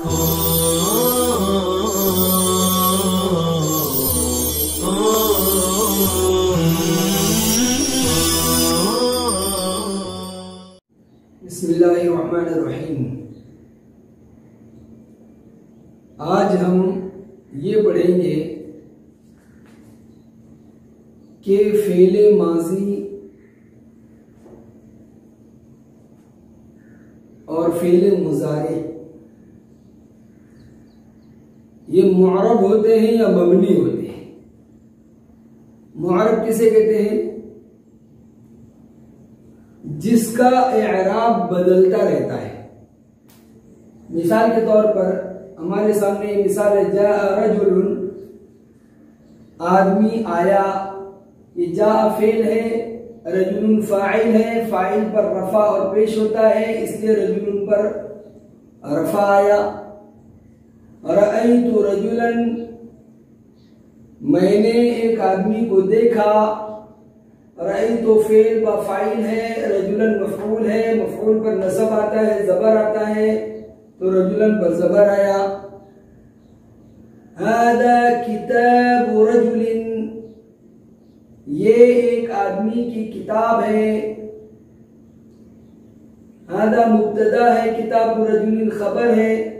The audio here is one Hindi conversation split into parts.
बिस्मिल्लाहिर्रहमानिर्रहीम। आज हम ये पढ़ेंगे कि फ़ेले माजी और फ़ेले मुज़ारे ये मुअरब होते हैं या मबनी होते हैं। मुअरब किसे कहते हैं? जिसका एराब बदलता रहता है। मिसाल के तौर पर हमारे सामने मिसाल है, जा रजुलुन, आदमी आया। ये जा फेल है, रजुलुन फाइल है, फाइल पर रफा और पेश होता है, इसलिए रजुलुन पर रफा आया। रअयतु रजुलन, मैंने एक आदमी को देखा। रअयतु फेल व फाइल है, रजुलन मफऊल है, मफऊल पर नसब आता है, जबर आता है, तो रजुलन पर जबर आया। हादा किताबु रजुलिन, ये एक आदमी की किताब है। हादा मुब्तदा है, किताबु रजुलिन खबर है।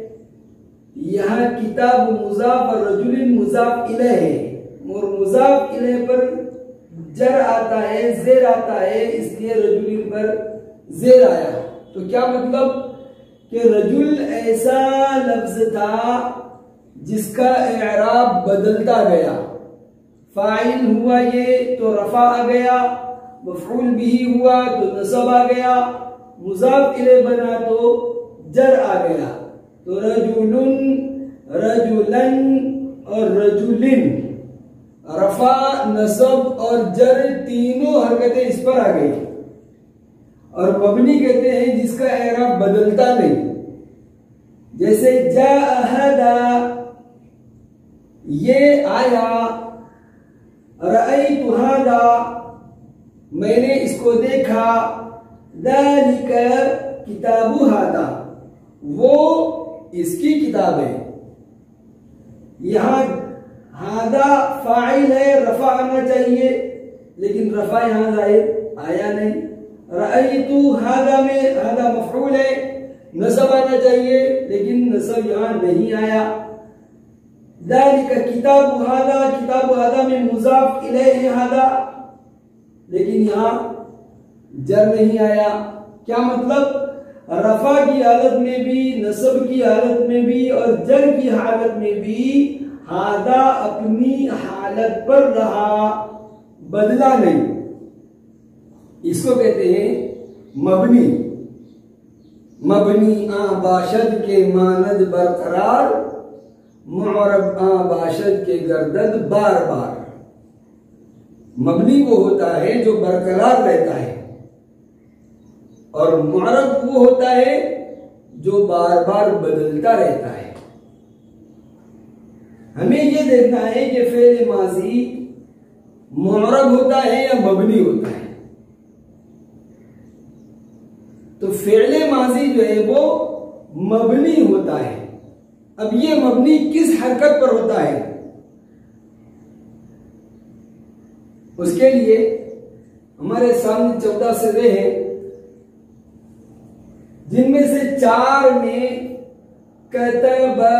यहाँ किताब मुजाफ और रजुलिन मुजाफ इलैह है, और मुजाफ इलैह पर जर आता है, जेर आता है, इसलिए रजुलिन पर जेर आया। तो क्या मतलब कि रजुल ऐसा लफ्ज था जिसका एराब बदलता गया। फाइल हुआ ये तो रफा आ गया, मफऊल बिही हुआ तो नसब आ गया, मुजाफ इलैह बना तो जर आ गया। तो रजुलुन, रजुलन और रजुलिन, रफा, नसब और जर तीनों हरकतें इस पर आ गई। और मबनी कहते हैं जिसका एराब बदलता नहीं। जैसे जाहदा, ये आया। रअयतु हादा, मैंने इसको देखा। दालिका किताबु हादा, वो इसकी किताब है। यहां हादा फाइल है, रफा आना चाहिए, लेकिन रफा यहां जाहिर आया नहीं। रअयतु हादा में हादा मफऊल है, नसब आना चाहिए, लेकिन नसब यहां नहीं आया। दालिका किताबु हादा, किताबु हादा में मुजाफ इलैह है हादा, लेकिन यहां जर नहीं आया। क्या मतलब? रफा की हालत में भी, नसब की हालत में भी और जर की हालत में भी हादा अपनी हालत पर रहा, बदला नहीं। इसको कहते हैं मबनी। मबनी बाशद के मानद बरकरार, मुअरब बाशद के गर्दद बार बार। मबनी वो होता है जो बरकरार रहता है, और मुअरब वो होता है जो बार बार बदलता रहता है। हमें यह देखना है कि फेल माजी मुअरब होता है या मबनी होता है। तो फेल माजी जो है वो मबनी होता है। अब ये मबनी किस हरकत पर होता है? उसके लिए हमारे सामने 14 सिरे हैं, जिनमें से 4 में कतबा,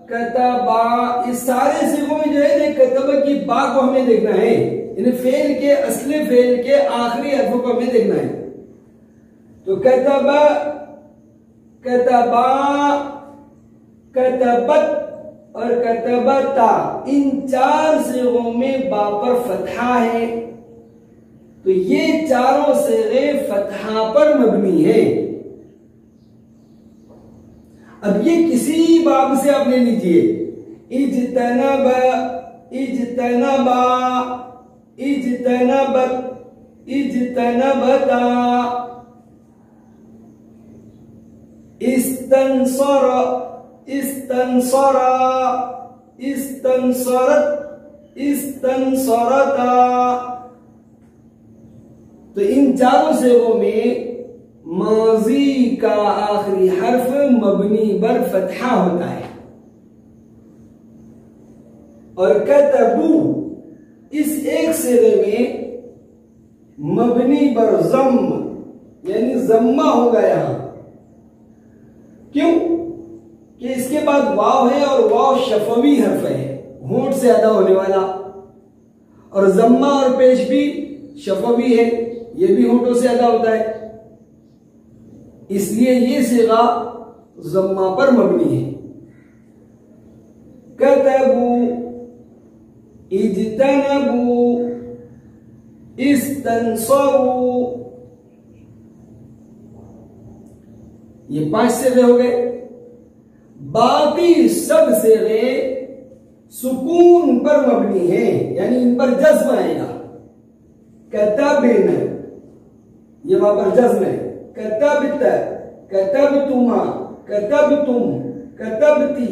कतबा, इस सारे सिगों में जो है कतबा की बा को हमें देखना है। इन्हें फेल के, असले फेल के आखिरी हरफों को हमें देखना है। तो कतबा, कतबा, कतबत और कतबता, इन 4 सिगों में बा पर फतहा है। तो ये चारों सिगे फतहा पर मबनी है। अब ये किसी बाब से आप ले लीजिए। इज्तनबा, इज्तनबा, इज्तनबत, इज्तनबता, इस्तंसर, इस्तंसरा, इस्तंसरत, इस्तंसरता। तो इन चारों सेवों में माजी का आखिरी हर्फ मबनी पर फतहा होता है। और कतबू इस एक सिरे में मबनी पर जम यानी जम्मा होगा यहां। क्यों? कि इसके बाद वाव है और वाव शफवी हर्फ है, होंठ से अदा होने वाला, और जम्मा और पेश भी शफवी है, ये भी होंठों से अदा होता है, इसलिए ये सिगा जम्मा पर मबनी है। कतबू, इज्तनबू, इस्तनसरू, ये 5 सिगे हो गए। बाकी सब सिगे सुकून पर मबनी है, यानी इन पर जज्म आएगा। कतबिन, ये वहां पर जज्म है। कतबत, कतबतुमा, कतबतुम, कतबती,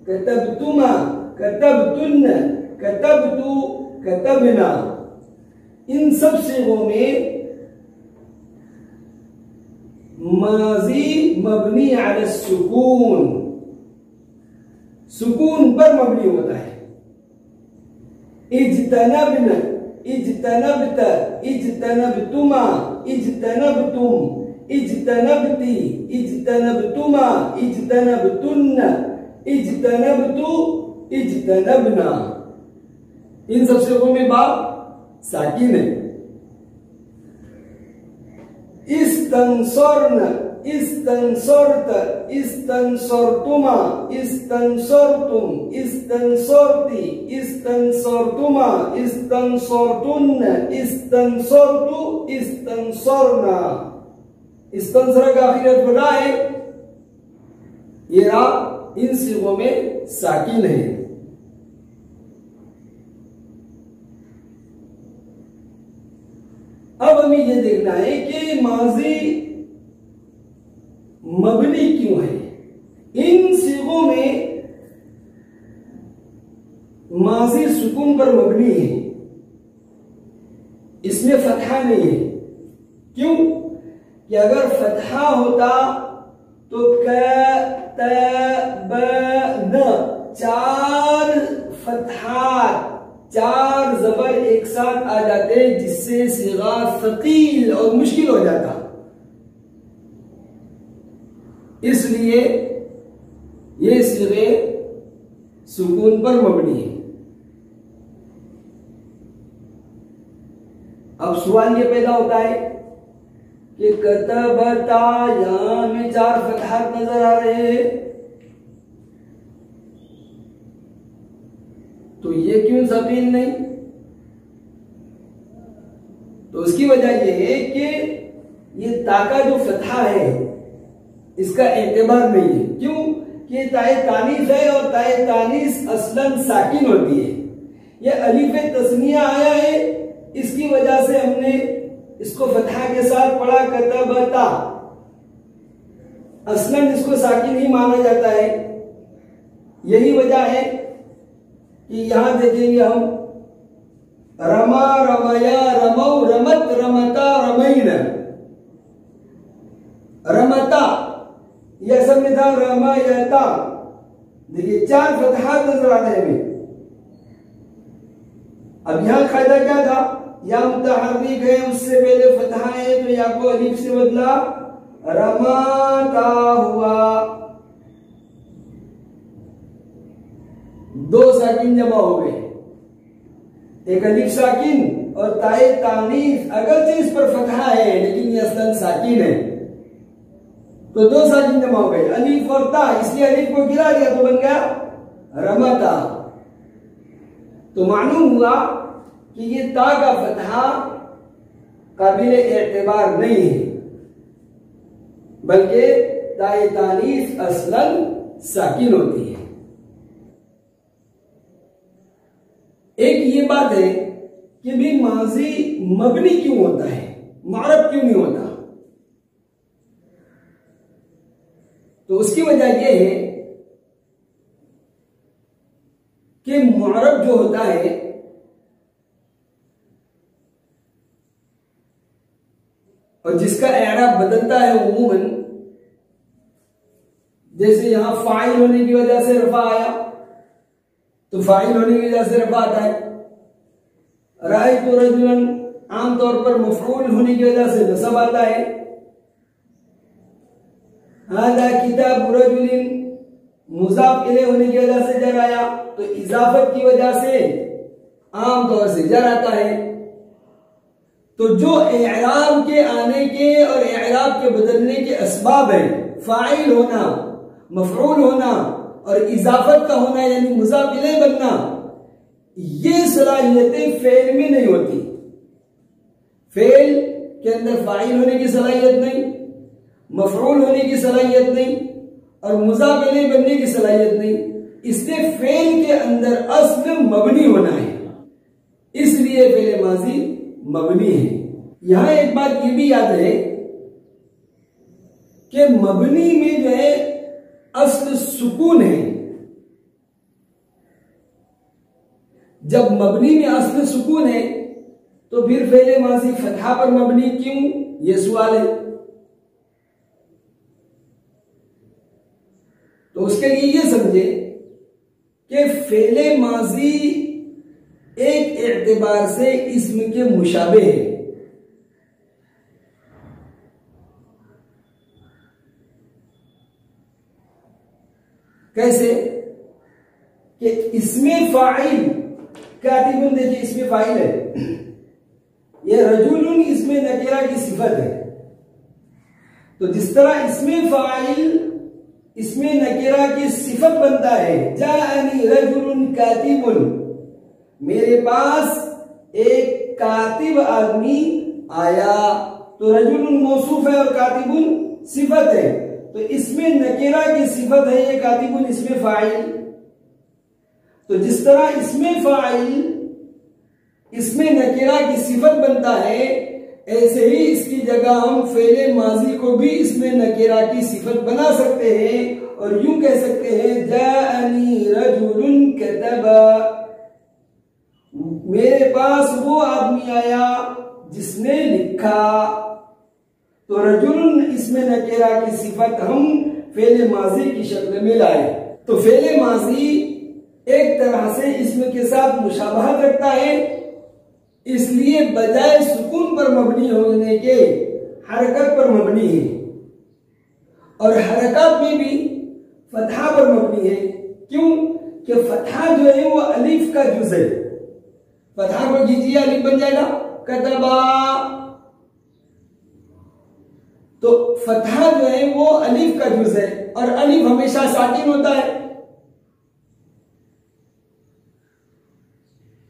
कतबतुमा, कतबतुन, कतबतु, कतबना। इन सब सिगों में माजी मबनी अला सुकून, सुकून पर मबनी होता है। इज्तनबन, इज्तनबत, इज्तनबतुमा, इज्तनबतुम, इज्तनबती, इज्तनबतुमा, इज्तनबतुन, इज्तनबतु, इज्तनबना। इन सब सिगों में बा साकिन है। इस्तंसरन, इस्तंसरत, इस्तंसरतुमा, इस्तंसरतुम, इस्तंसरती, इस्तंसरतुमा, इस्तंसरतुन, इस्तंसरतु, इस्तंसरना। इस्तंसर का आखिर हर्फ रा है, ये रा इन सिगों में साकिन है। अब हमें यह देखना है कि माजी मबनी क्यों है। इन सिगों में माजी सुकून पर मबनी है, इसमें फतहा नहीं है। क्यों? कि अगर फतहा होता तो न 4 फतहात, 4 जबर एक साथ आ जाते, जिससे सिगा सकील और मुश्किल हो जाता। इसलिए ये सिगे सुकून पर मबनी है। अब सवाल ये पैदा होता है कि कतबता, यहां में 4 फतहात नजर आ रहे हैं, तो ये क्यों सकील नहीं? तो उसकी वजह यह है कि ये ता का जो फतहा है इसका एतबार नहीं है। क्यों? कि ताए तानीस है और ताए तानीस असलन साकिन होती है। यह अलीफ तस्निया आया है, इसकी वजह से हमने इसको फतहा के साथ पढ़ा कतबता। असलन इसको साकिन ही माना जाता है। यही वजह है कि यहां देखेंगे हम रमा, रमया, रमौ, रमत, रमता, रमैन, रमता, यह सब में था रमयता। देखिए 4 फतहात नजर आ रहे हैं। अब यहां कायदा क्या था? या मुतहर्रिक है, उससे पहले फतहा है, तो या को अलीफ से बदला, रमाता हुआ। 2 साकिन जमा हो गए, एक अलीफ साकिन और ताए तानीस, अगरचे इस पर फतहा है लेकिन ये असलन साकिन है, तो 2 साकिन जमा हो गए, अलीफ और ता। इसलिए अलीफ को गिरा दिया तो बन गया रमाता। तो मालूम हुआ कि ये ता का फतहा काबिल एतबार नहीं है, बल्कि ताए तानीस असलन साकिन होती है। एक ये बात है कि भी माजी मबनी क्यों होता है, मारब क्यों नहीं होता? तो उसकी वजह यह है कि मारब जो होता है और जिसका एराब बदलता है उमूमन, जैसे यहां फाइल होने की वजह से रफा आया तो फाइल होने की वजह से रफा आता है। रायतु रजुलन आमतौर पर मफऊल होने की वजह से नसब आता है। हादा किताब रजुलिन मुजाफ इले होने की वजह से जर आया तो इजाफत की वजह से आमतौर से जर आता है। तो जो एराब के आने के और एराब के बदलने के असबाब है, फाइल होना, मफऊल होना और इजाफत का होना यानी मुजाफ इले बनना, ये सलाहियतें फेल में नहीं होती। फेल के अंदर फाइल होने की सलाहियत नहीं, मफऊल होने की सलाहियत नहीं और मुजाफ इले बनने की सलाहियत नहीं। इसलिए फेल के अंदर अस्ल मबनी होना है, इसलिए फेल माजी मबनी है। यहां एक बात ये भी याद है कि मबनी में जो है अस्ल सुकून है। जब मबनी में अस्ल सुकून है तो फिर फेले माजी फतहा पर मबनी क्यों, यह सवाल है। तो उसके लिए यह समझे कि फेले माजी एक एतबार से इस्म के मुशाबे है। कैसे कि इसमें फाइल कातिबुन, देखिए इसमें फाइल है, ये रजुलुन इसमें नकीरा की सिफत है। तो जिस तरह इसमें फाइल इसमें नकीरा की सिफत बनता है, जाअनी रजुलुन कातिबुन, मेरे पास एक कातिब आदमी आया, तो रजुलुन मौसूफ है और कातिबुन सिफत है। तो इसमें नकीरा की सिफत है ये कातिबुन इसमें फाइल। तो जिस तरह इसमें फाइल इसमें नकीरा की सिफत बनता है, ऐसे ही इसकी जगह हम फेले माजी को भी इसमें नकीरा की सिफत बना सकते हैं और यूं कह सकते हैं जाअनी रजुलुन कतबा, मेरे पास वो आदमी आया जिसने लिखा। तो रजुलुन इसमें नकीरा की सिफत हम फेले माजी की शक्ल में लाए। तो फेले माजी एक तरह से इसमें के साथ मुशाबहत रखता है, इसलिए बजाय सुकून पर मबनी होने के हरकत पर मबनी है और हरकत में भी फतहा पर मबनी है। क्यों कि फतहा जो है वो अलिफ का जुज़ है। फतहा को कीजिए अलिफ बन जाएगा कतबा, तो फतहा जो है वो अलिफ का जुज़ है और अलिफ हमेशा साकिन होता है।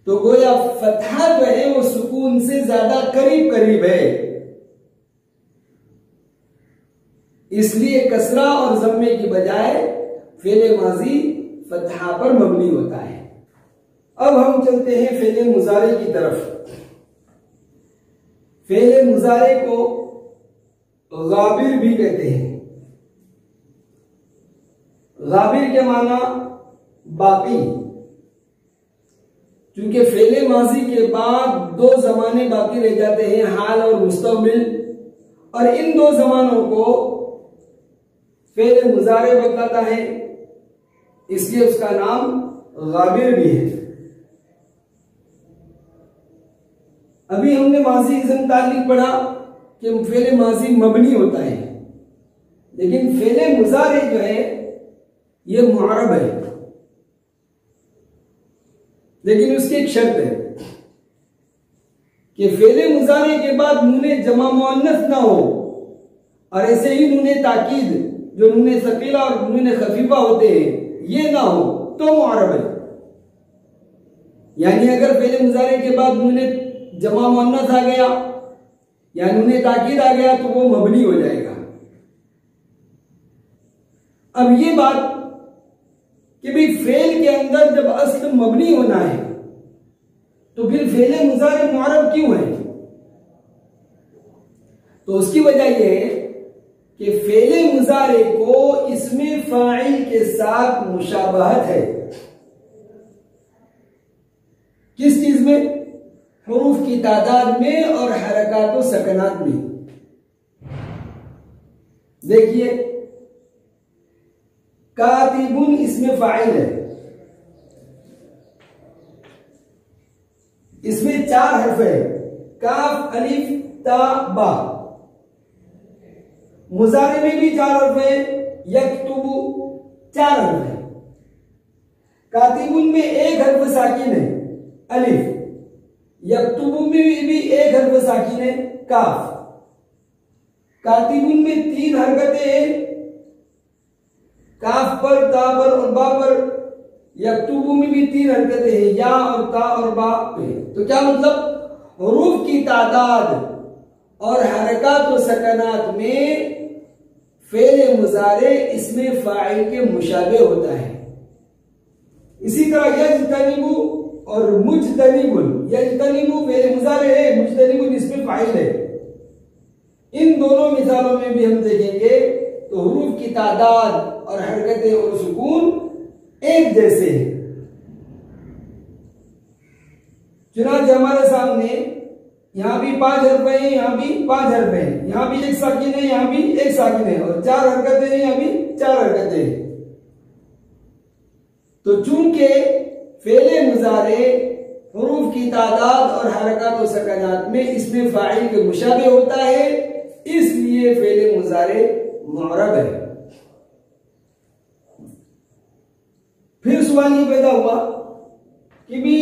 तो गोया फतहा जो है वो सुकून से ज्यादा करीब करीब है, इसलिए कसरा और जम्मे की बजाय फेले माजी फतहा पर मबनी होता है। अब हम चलते हैं फेले मुजारे की तरफ। फेले मुजारे को गाबिर भी कहते हैं। गाबिर के माना बाकी, क्योंकि फेले माजी के बाद दो जमाने बाकी रह जाते हैं, हाल और मुस्तकबिल, और इन दो जमानों को फेले मुजारे बतलाता है, इसलिए उसका नाम गाबिर भी है। अभी हमने माजी इज़्म ताल्लिक पढ़ा कि फेले माजी मबनी होता है, लेकिन फेले मुजारे जो है ये मुअरब है, लेकिन उसकी एक शर्त है कि फेले मुजारे के बाद नूने जमा मुअन्नस ना हो, और ऐसे ही नूने ताकीद जो नूने सकीला और नूने खफीफा होते हैं ये ना हो तो मुअरब है। यानी अगर फेले मुजारे के बाद नूने जमा मुअन्नस आ गया या नूने ताकीद आ गया तो वो मबनी हो जाएगा। अब ये बात कि भाई फेल के अंदर जब अस्ल मबनी होना है तो फिर फेले मुजारे मुअरब क्यों है? तो उसकी वजह यह है कि फेले मुजारे को इसमें फाइल के साथ मुशाबहत है। किस चीज में? हुरूफ की तादाद में और हरकात व सकनात में। देखिए कातिबुन इसमें फाइल है, इसमें 4 हर्फ है, काफ अलिफ ता बा। मुजारे में भी 4 हर्फ है, यक्तुबु 4 हर्फ है। कातिबुन में 1 हर्फ साकिन है अलिफ, यक्तुबु में भी 1 हर्फ साकिन है काफ। कातिबुन में 3 हरकतें हैं, काफ पर, ता पर और बा पर। यक्तुबु में भी 3 हरकतें हैं, या और ता और बा पे। तो क्या मतलब, हुरूफ की तादाद और हरकत और सकनात में फेले मुजारे इसमें फाइल के मुशाबे होता है। इसी तरह यजतनिबु और मुजतनिबुन, यजतनिबु फेले मुजारे है, मुजतनिबुन इसमें फाइल है। इन दोनों मिसालों में भी हम देखेंगे तो हुरूफ की तादाद और हरकतें और सुकून एक जैसे हैं। चुनांचे हमारे सामने यहां भी 5 हर्फ है, यहां भी 5 हर्फ है, यहां भी 1 साकिन है, यहां भी 1 साकिन है, और 4 हरकतें हैं, यहां भी 4 हरकतें हैं। तो चूंकि फेले मुजारे हुरूफ की तादाद और हरकत और सकनात में इसमें फाइल के मुशाबे होता है, इसलिए फेले मुजारे मुअरब है। फिर सवाल ये पैदा हुआ कि भी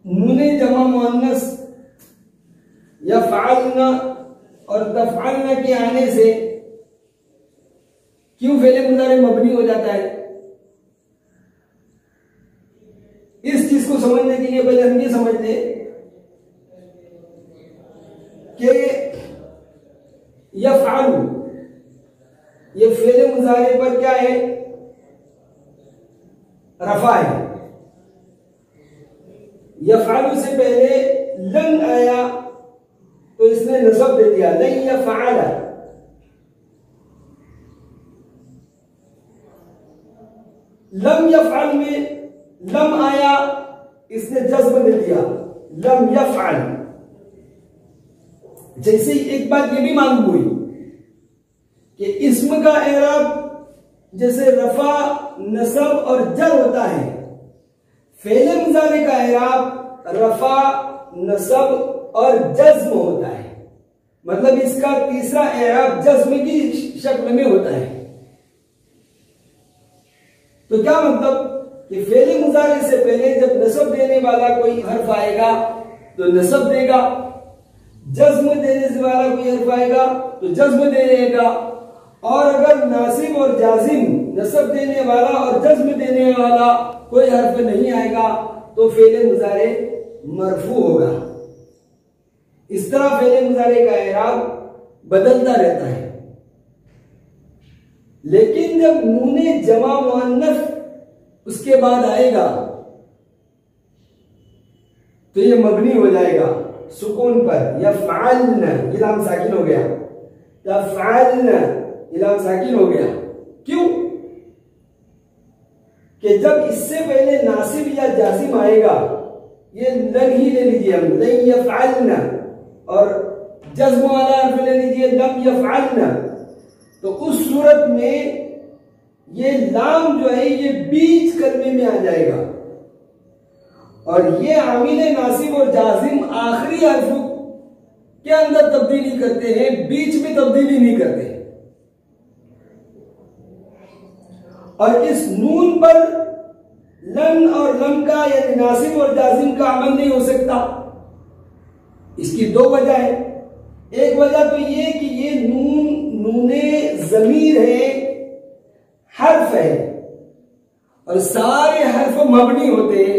नूने जमा मुअन्नस यफ़अलना और तफ़अलना के आने से क्यों फेले मुजारे मबनी हो जाता है। इस चीज को समझने के लिए पहले हम ये समझ ले कि यफ़अलु, ये फेले मुजारे पर क्या है, रफा है। यफ़अलु से पहले लन आया तो इसने नसब दे दिया, लन यफ़अल। लम यफ़अल में लम आया, इसने जज्म दे दिया, लम यफ़अल। जैसे एक बात ये भी मालूम हुई कि इस्म का एराब जैसे रफा, नसब और जर होता है, फेले मुजारे का एराब रफा, नसब और जज्म होता है। मतलब इसका तीसरा एराब जज्म की शक्ल में होता है। तो क्या मतलब कि फेले मुजारे से पहले जब नसब देने वाला कोई हर्फ आएगा तो नसब देगा, जज्म देने वाला कोई हर्फ आएगा तो जज्म देगा, और अगर नासिब और जाजिम, नसब देने वाला और जज्म देने वाला कोई हर्फ नहीं आएगा तो फेले मुजारे मरफू होगा। इस तरह फेले मुजारे का एराब बदलता रहता है। लेकिन जब नूने जमा मुअन्नस उसके बाद आएगा तो ये मबनी हो जाएगा सुकून पर। यफ़अल्न, ये लाम साकिन हो गया, तफ़अल्न, ये लाम साकिन हो गया। क्यों कि जब इससे पहले नासिब या जाजिम आएगा, ये लन ही ले लीजिए हम, लन यफ़अल्न, और जज्म वाला हर्फ ले लीजिए लम यफ़अल्न, तो उस सूरत में ये लाम जो है ये बीच कलमे में आ जाएगा, और ये आमिल नासिब और जाजिम आखिरी हर्फ के अंदर तब्दीली करते हैं, बीच में तब्दीली नहीं करते। और इस नून पर लन और लम का यानी नासिब और जाजिम का अमल नहीं हो सकता। इसकी 2 वजह है। एक वजह तो ये कि ये नून नूने ज़मीर है, हर्फ है, और सारे हर्फ मबनी होते हैं,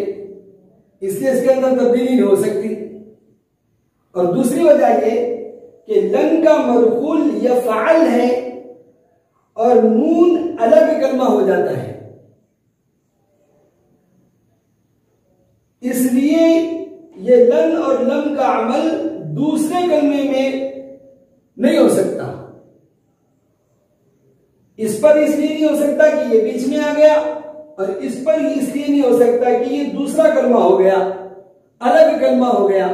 इसलिए इसके अंदर तब्दीली नहीं हो सकती। और दूसरी वजह ये कि लन का मरफूल यफ़अल है और नून अलग कलमा हो जाता है, इसलिए ये लन और लम का अमल दूसरे कलमे में नहीं हो सकता। इस पर इसलिए नहीं हो सकता कि ये बीच में आ गया, और इस पर इसलिए नहीं हो सकता कि ये दूसरा कलमा हो गया, अलग कलमा हो गया,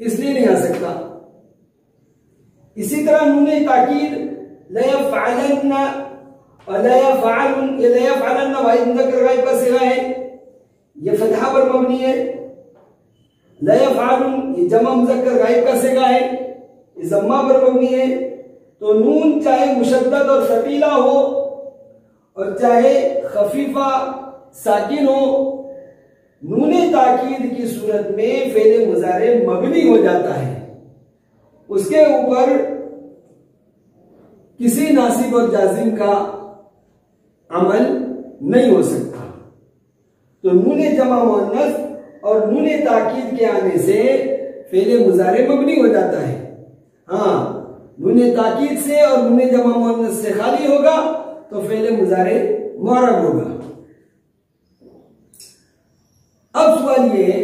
इसलिए नहीं आ सकता। इसी तरह नूने ताकीद लयफ़अलन और लयफ़अलन वाहिद मुज़क्कर गायब का सिगा है, ये फतहा पर मबनी है। लयफ़अलुन ये जमा मुज़क्कर गायब का सिगा है, ये ज़म्मा पर मबनी है। तो नून चाहे मुशद्दद और सकीला हो और चाहे खफीफा साकिन हो, नूने ताकीद की सूरत में फेले मुजारे मबनी हो जाता है, उसके ऊपर किसी नासिब और जाजिम का अमल नहीं हो सकता। तो नूने जमा मुअन्नस और नूने ताकीद के आने से फेले मुजारे मबनी हो जाता है। हाँ, नूने ताकीद से और नूने जमा मुअन्नस से खाली होगा तो फेले मुजारे मुअर्रब होगा। अब सवाल ये है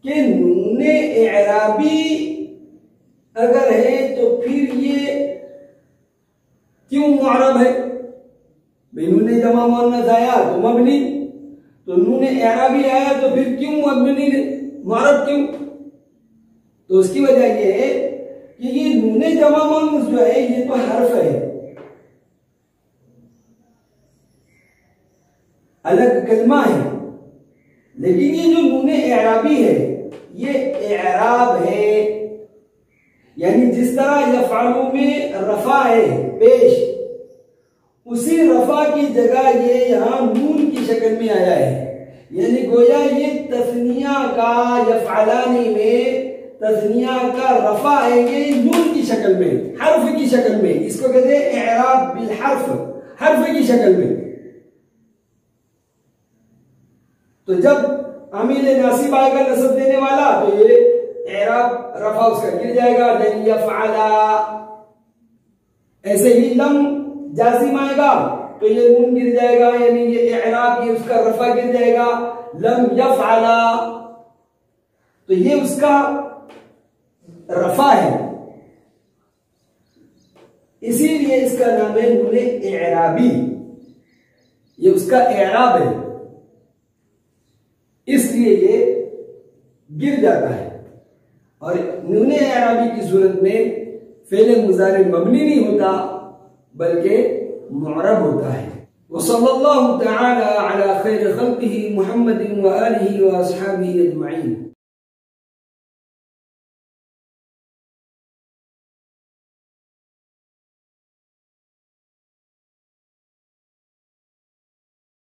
कि नूने एराबी अगर है तो फिर ये क्यों मुअर्रब है? भाई नूने जमा मुअन्नस आया तो मबनी, तो नूने एराबी आया तो फिर क्यों मबनी मुअर्रब क्यों? तो उसकी वजह ये है कि ये नूने जमा मुअन्नस जो है ये तो हर्फ है, अलग कलमा है, लेकिन ये जो नूने एराबी है ये एराब है। यानी जिस तरह यफ़अलु में रफा है पेश, उसी रफा की जगह ये यहां नून की शक्ल में आया है। यानी गोया ये तस्निया का यफ़अलानी में तस्निया का रफा है, ये नून की शक्ल में, हर्फ की शक्ल में। इसको कहते हैं एराब बिल हर्फ, हर्फ की शक्ल में। तो जब अमील नासिब आएगा नसब देने वाला तो ये एराब रफा उसका गिर जाएगा, लन यफ़अला। ऐसे ही लम जाजिम आएगा तो ये नून गिर जाएगा, यानी ये एराब ये उसका रफा गिर जाएगा, लम यफ़अला। तो ये उसका रफा है, इसीलिए इसका नाम है नूने एराबी, ये उसका एराब है, इसलिए ये गिर जाता है। और नूने एराबी की सूरत में फेले मुजारे मबनी नहीं होता बल्कि मुअर्रब होता है। वसल्लल्लाहु तआला अला खैर खल्क़िही मुहम्मदिन व आलिही व अस्हाबिही अजमईन।